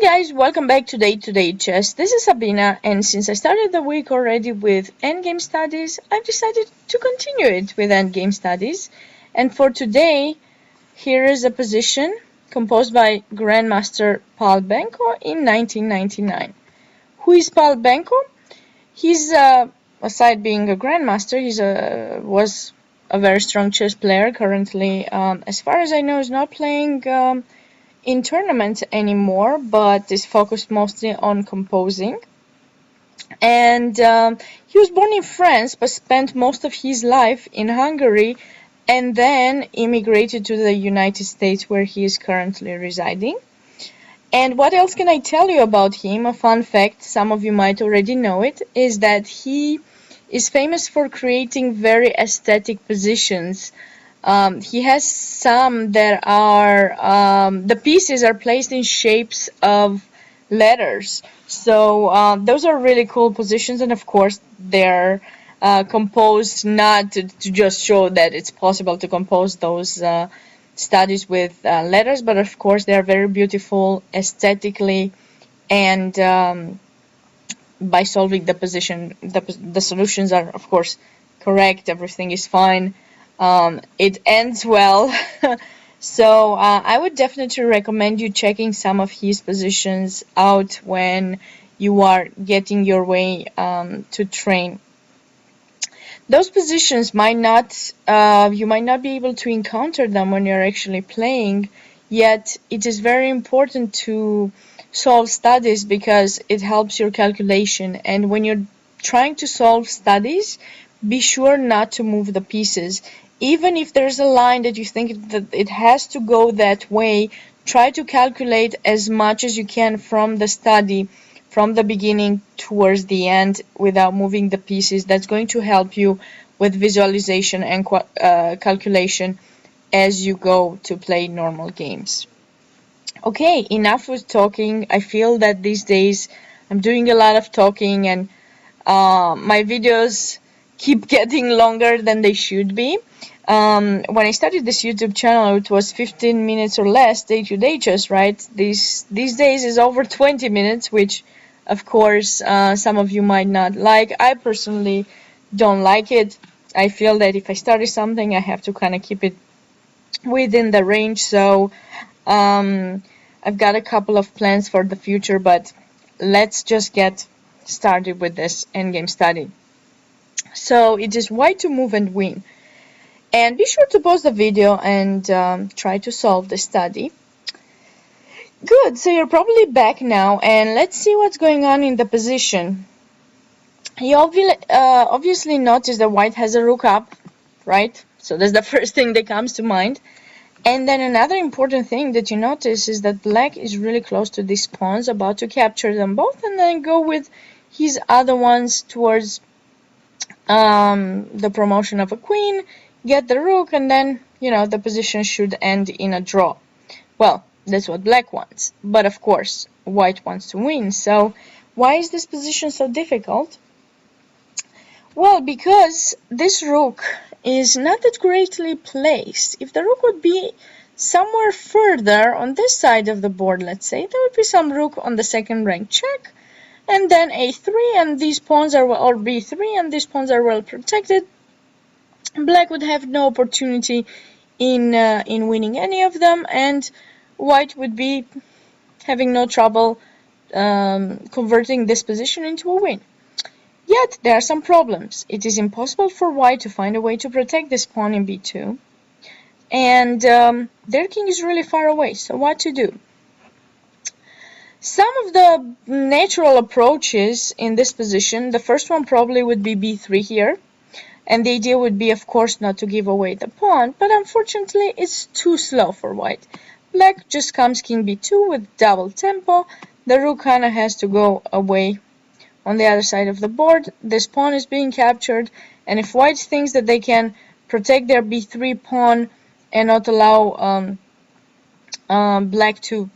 guys, welcome back to Day-to-Day Chess. This is Sabina, and since I started the week already with endgame studies, I've decided to continue it with endgame studies. And for today, here is a position composed by Grandmaster Paul Benko in 1999. Who is Paul Benko? He's, aside being a Grandmaster, was a very strong chess player. Currently, as far as I know, is not playing in tournaments anymore, but is focused mostly on composing. And he was born in France, but spent most of his life in Hungary, and then immigrated to the United States, where he is currently residing. And what else can I tell you about him? A fun fact, some of you might already know it, is that he is famous for creating very aesthetic positions. He has some that are, the pieces are placed in shapes of letters. So those are really cool positions, and of course they're composed not to just show that it's possible to compose those studies with letters, but of course they are very beautiful aesthetically, and by solving the position, the solutions are of course correct, everything is fine. It ends well. So I would definitely recommend you checking some of his positions out when you are getting your way to train. Those positions might not, you might not be able to encounter them when you're actually playing, yet it is very important to solve studies because it helps your calculation. And when you're trying to solve studies, be sure not to move the pieces. Even if there's a line that you think that it has to go that way, try to calculate as much as you can from the study, from the beginning towards the end, without moving the pieces. That's going to help you with visualization and calculation as you go to play normal games. Okay, enough with talking. I feel that these days I'm doing a lot of talking, and my videos keep getting longer than they should be. When I started this YouTube channel, it was 15 minutes or less day-to-day chess, right? These days is over 20 minutes, which of course some of you might not like. I personally don't like it. I feel that if I started something, I have to kind of keep it within the range. So I've got a couple of plans for the future, but let's just get started with this endgame study. So it is white to move and win. And be sure to pause the video and try to solve the study. Good, so you're probably back now, and let's see what's going on in the position. You obviously notice that white has a rook up, right? So that's the first thing that comes to mind. And then another important thing that you notice is that black is really close to these pawns, about to capture them both, and then go with his other ones towards the promotion of a queen, get the rook, and then, the position should end in a draw. Well, that's what black wants. But of course, white wants to win. So why is this position so difficult? Well, because this rook is not that greatly placed. If the rook would be somewhere further on this side of the board, let's say, there would be some rook on the second rank check, and then a3, and these pawns are, or b3, and these pawns are well protected. Black would have no opportunity in winning any of them, and white would be having no trouble converting this position into a win. Yet there are some problems. It is impossible for white to find a way to protect this pawn in b2, and their king is really far away. So what to do? Some of the natural approaches in this position, the first one probably would be b3 here. And the idea would be, of course, not to give away the pawn, but unfortunately it's too slow for white. Black just comes king b2 with double tempo. The rook kind of has to go away on the other side of the board. This pawn is being captured, and if white thinks that they can protect their b3 pawn and not allow black to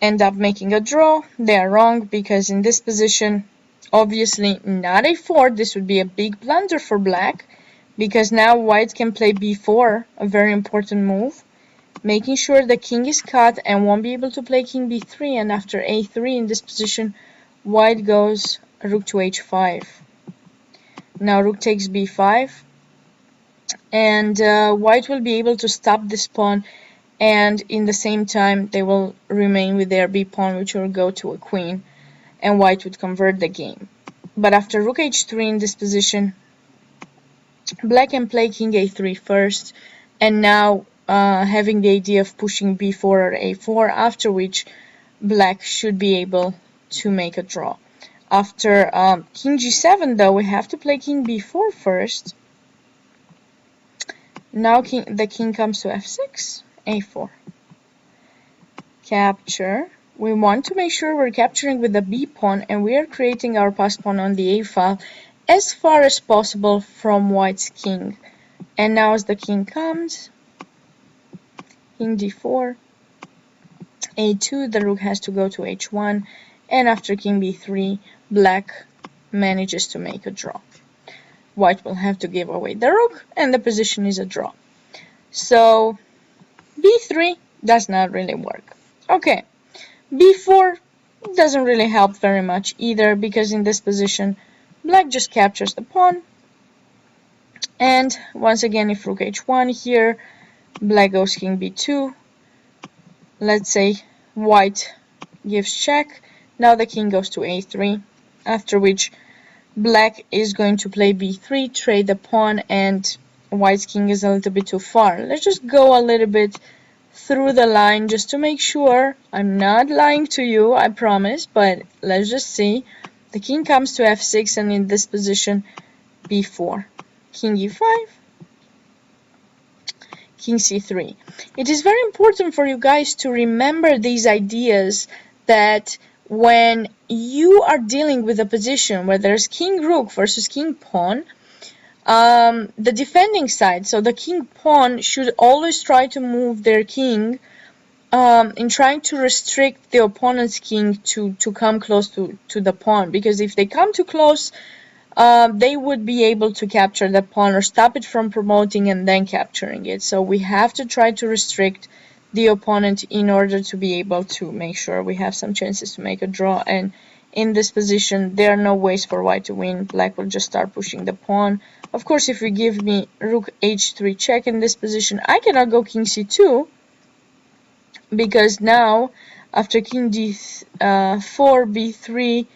end up making a draw, they are wrong, because in this position, obviously not a4. This would be a big blunder for black, because now white can play b4, a very important move. making sure the king is cut and won't be able to play king b3, and after a3 in this position, white goes rook to h5. Now rook takes b5, and white will be able to stop this pawn, and in the same time they will remain with their b pawn, which will go to a queen, and white would convert the game. But after rook h3 in this position, black can play king a3 first, and now having the idea of pushing b4 or a4, after which black should be able to make a draw. After king g7, though, we have to play king b4 first. Now the king comes to f6, a4. Capture. We want to make sure we're capturing with the b pawn, and we are creating our pass pawn on the a file as far as possible from white's king. And now as the king comes, king d4, a2, the rook has to go to h1, and after king b3, black manages to make a draw. White will have to give away the rook, and the position is a draw. So b3 does not really work. Okay, b4 doesn't really help very much either, because in this position black just captures the pawn, and once again if rook h1 here, black goes king b2. Let's say white gives check. Now the king goes to a3, after which black is going to play b3, trade the pawn, and white's king is a little bit too far. Let's just go a little bit through the line just to make sure. I'm not lying to you, I promise, but let's just see. The king comes to f6, and in this position b4, king e5, king c3. It is very important for you guys to remember these ideas, that when you are dealing with a position where there's king rook versus king pawn, the defending side, so the king pawn, should always try to move their king in trying to restrict the opponent's king to come close to the pawn, because if they come too close, they would be able to capture the pawn or stop it from promoting and then capturing it. So we have to try to restrict the opponent in order to be able to make sure we have some chances to make a draw. And in this position, there are no ways for white to win. Black will just start pushing the pawn. Of course, if you give me rook h3 check in this position, I cannot go king c2, because now after king d4, b3,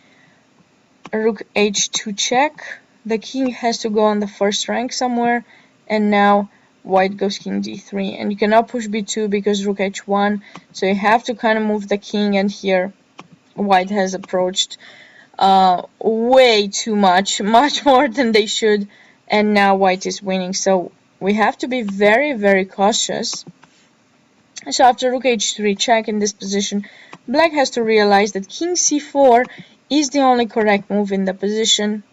rook h2 check, the king has to go on the first rank somewhere, and now white goes king d3, and you cannot push b2 because rook h1, so you have to kind of move the king, and here white has approached way too much more than they should, and now white is winning. So we have to be very, very cautious. So after rook h3 check in this position, black has to realize that king c4 is the only correct move in the position.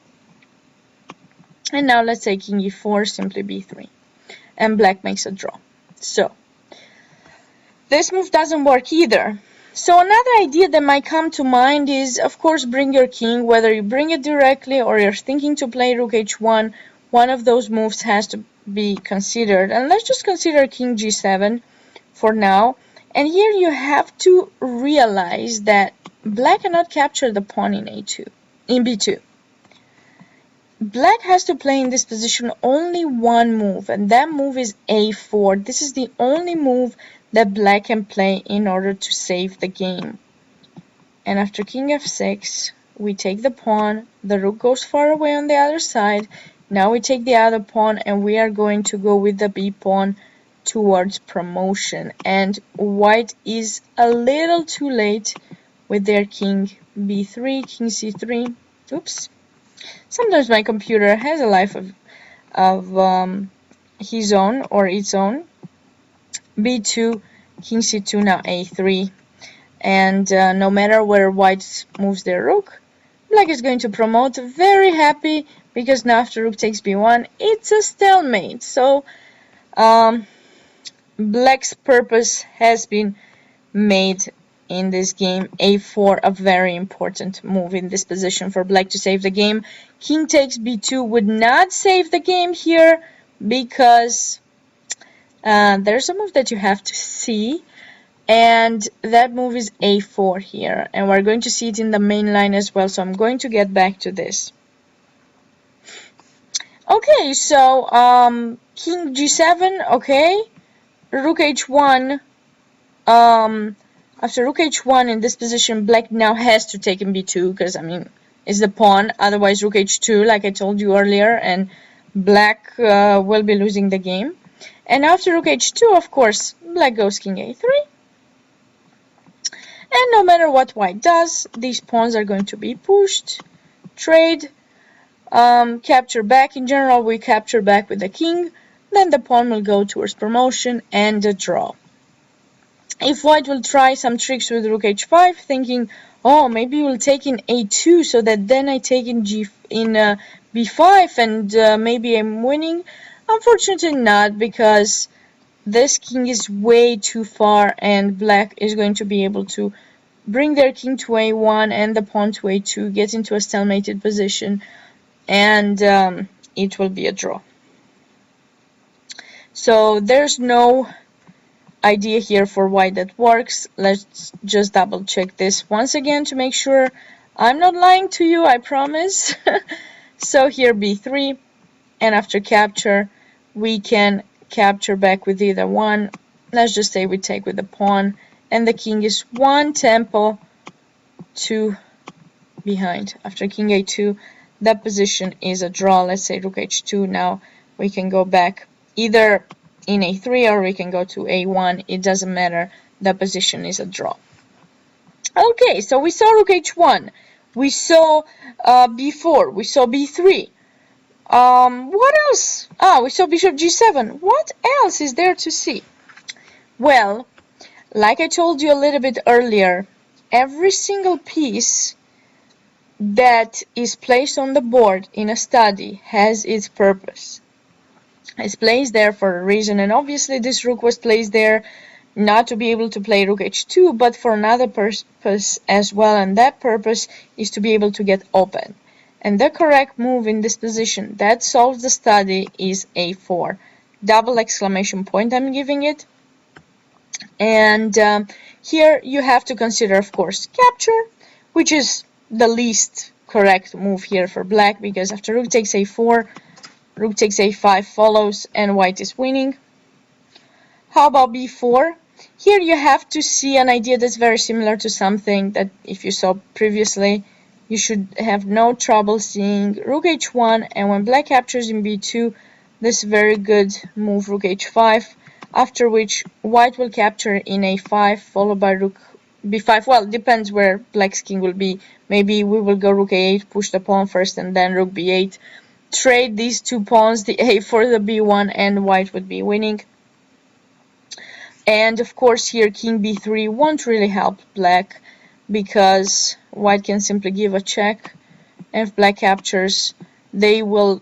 And now let's say king e4, simply b3, and black makes a draw. So this move doesn't work either. So another idea that might come to mind is, of course, bring your king. Whether you bring it directly or you're thinking to play rook h1, one of those moves has to be considered. And let's just consider king g7 for now. And here you have to realize that black cannot capture the pawn in b2. Black has to play in this position only one move, and that move is a4. This is the only move that black can play in order to save the game. And after king f6, we take the pawn, the rook goes far away on the other side. Now we take the other pawn, and we are going to go with the b pawn towards promotion. And white is a little too late with their king b3, king c3. Oops. Sometimes my computer has a life of his own or its own. b2, king c2, now a3. And no matter where white moves their rook, black is going to promote. Very happy, because now after rook takes b1, it's a stalemate. So black's purpose has been made in this game. a4, a very important move in this position for black to save the game. King takes b2 would not save the game here, because There's a move that you have to see, and that move is a4 here, and we're going to see it in the main line as well, so I'm going to get back to this. Okay, so king g7, okay, rook h1. After rook h1 in this position, black now has to take in b2, because I mean it's the pawn, otherwise rook h2 like I told you earlier, and black will be losing the game. And after rook h2, of course, black goes king a3. And no matter what white does, these pawns are going to be pushed, trade, capture back. In general, we capture back with the king, then the pawn will go towards promotion and a draw. If white will try some tricks with rook h5, thinking, oh, maybe we'll take in a2 so that then I take in b5 and maybe I'm winning. Unfortunately not, because this king is way too far and black is going to be able to bring their king to a1 and the pawn to a2, get into a stalemated position, and it will be a draw. So there's no idea here for white that works. Let's just double check this once again to make sure I'm not lying to you, I promise. So here b3, and after capture we can capture back with either one. Let's just say we take with the pawn, and the king is one tempo to behind. After king a2, that position is a draw. Let's say rook h2. Now we can go back either in a3 or we can go to a1. It doesn't matter. The position is a draw. Okay, so we saw rook h1. We saw b4. We saw b3. What else? We saw bishop g7. What else is there to see? Well, like I told you a little bit earlier, every single piece that is placed on the board in a study has its purpose. It's placed there for a reason, and obviously this rook was placed there not to be able to play rook h2, but for another purpose as well, and that purpose is to be able to get open. And the correct move in this position that solves the study is a4. Double exclamation point I'm giving it. And here you have to consider, of course, capture, which is the least correct move here for black, because after rook takes a4, rook takes a5 follows and white is winning. How about b4? Here you have to see an idea that's very similar to something that if you saw previously, you should have no trouble seeing. Rook h1, and when black captures in b2, this very good move rook h5, after which white will capture in a5 followed by rook b5. Well, depends where black's king will be. Maybe we will go rook a8, push the pawn first, and then rook b8. Trade these two pawns, the a for the b1, and white would be winning. And of course here king b3 won't really help black, because white can simply give a check, and if black captures, they will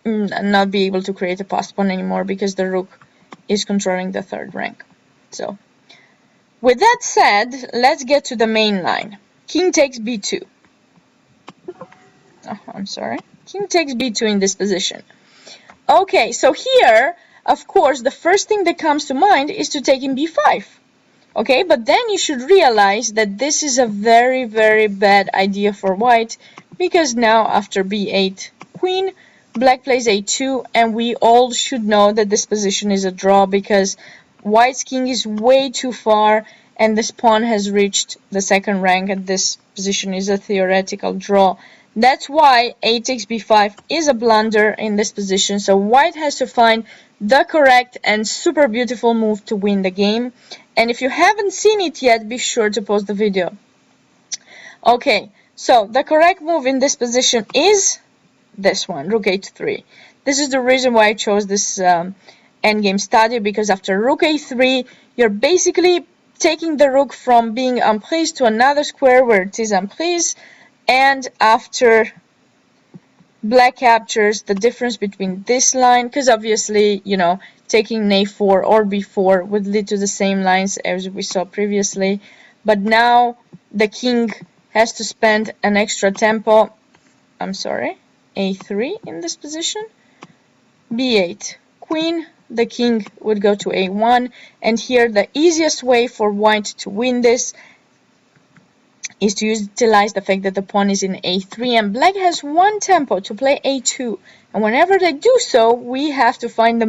not be able to create a passed pawn anymore because the rook is controlling the third rank. So with that said, let's get to the main line. King takes b2. Oh, I'm sorry. King takes b2 in this position. Okay, so here, of course, the first thing that comes to mind is to take in b5. Okay, but then you should realize that this is a very, very bad idea for white, because now after b8 queen, black plays a2, and we all should know that this position is a draw because white's king is way too far and this pawn has reached the second rank, and this position is a theoretical draw. That's why a takes b5 is a blunder in this position, so white has to find the correct and super beautiful move to win the game. And if you haven't seen it yet, be sure to pause the video. Okay, so the correct move in this position is this one, rook h3. This is the reason why I chose this endgame study, because after rook a3, you're basically taking the rook from being emprise to another square where it is emprise, and after black captures, the difference between this line, because obviously, you know, taking a4 or b4 would lead to the same lines as we saw previously, but now the king has to spend an extra tempo. I'm sorry, a3 in this position, b8 queen, the king would go to a1, and here the easiest way for white to win this is to utilize the fact that the pawn is in a3 and black has one tempo to play a2, and whenever they do so we have to find the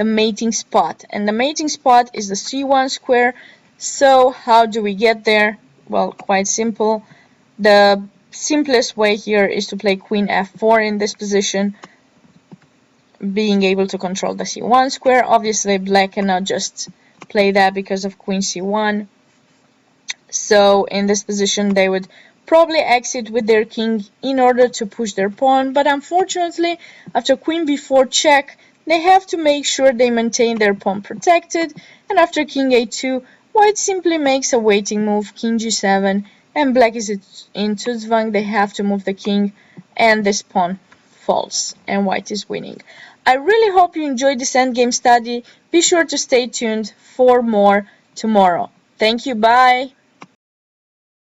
mating spot, and the mating spot is the c1 square. So how do we get there? Well, quite simple. The simplest way here is to play queen f4 in this position, being able to control the c1 square. Obviously black cannot just play that because of queen c1, so in this position they would probably exit with their king in order to push their pawn, but unfortunately after queen b4 check they have to make sure they maintain their pawn protected, and after king a2 white simply makes a waiting move, king g7, and black is in Zugzwang. They have to move the king and this pawn falls and white is winning. I really hope you enjoyed this endgame study. Be sure to stay tuned for more tomorrow. Thank you, bye!